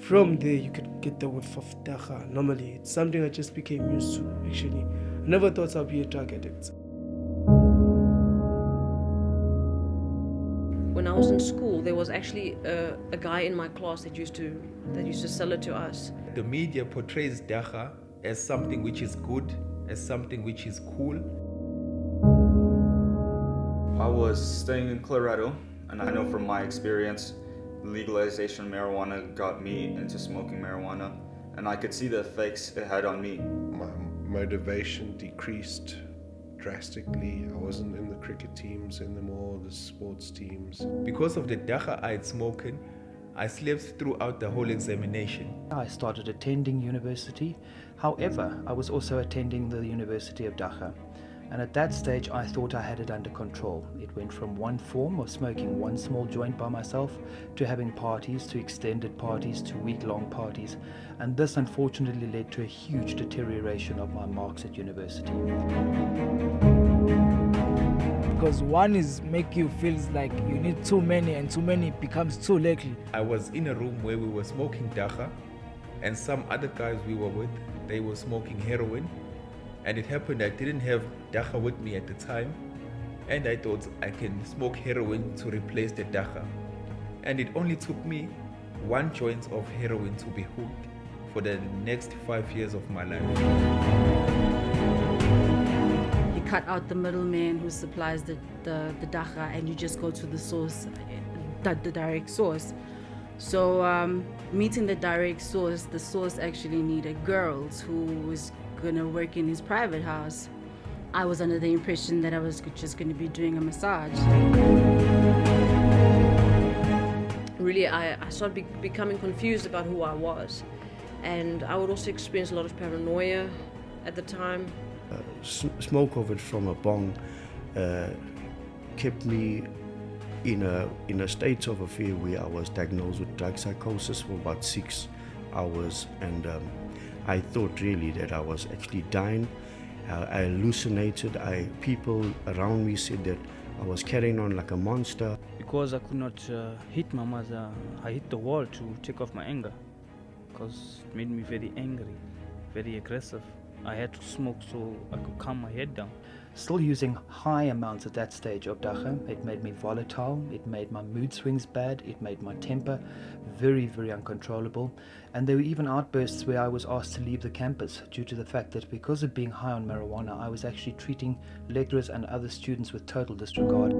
From there, you could get the whiff of Dagga. Normally, it's something I just became used to, actually. I never thought I'd be a drug addict. When I was in school, there was actually a guy in my class that used to sell it to us. The media portrays Dagga as something which is good, as something which is cool. I was staying in Colorado, and I know from my experience, legalization of marijuana got me into smoking marijuana, and I could see the effects it had on me. My motivation decreased drastically. I wasn't in the cricket teams anymore, the sports teams. Because of the Dagga I had smoking, I slept throughout the whole examination. I started attending university. However, I was also attending the University of Dagga. And at that stage, I thought I had it under control. It went from one form of smoking one small joint by myself to having parties, to extended parties, to week-long parties. And this unfortunately led to a huge deterioration of my marks at university. Because one is make you feel like you need too many, and too many becomes too little. I was in a room where we were smoking Dagga, and some other guys we were with, they were smoking heroin. And it happened I didn't have Dagga with me at the time, and I thought I can smoke heroin to replace the Dagga. And it only took me one joint of heroin to be hooked for the next 5 years of my life. You cut out the middleman who supplies the Dagga, and you just go to the source, the direct source. So meeting the direct source, the source actually needed girls who was gonna work in his private house. I was under the impression that I was just gonna be doing a massage. Really, I started becoming confused about who I was. And I would also experience a lot of paranoia at the time. Smoke of it from a bong kept me in a state of affair where I was diagnosed with drug psychosis for about 6 hours, and I thought really that I was actually dying. I hallucinated. People around me said that I was carrying on like a monster. Because I could not hit my mother, I hit the wall to take off my anger, because it made me very angry, very aggressive. I had to smoke so I could calm my head down. Still using high amounts at that stage of Dagga, it made me volatile, it made my mood swings bad, it made my temper very, very uncontrollable. And there were even outbursts where I was asked to leave the campus due to the fact that because of being high on marijuana, I was actually treating lecturers and other students with total disregard.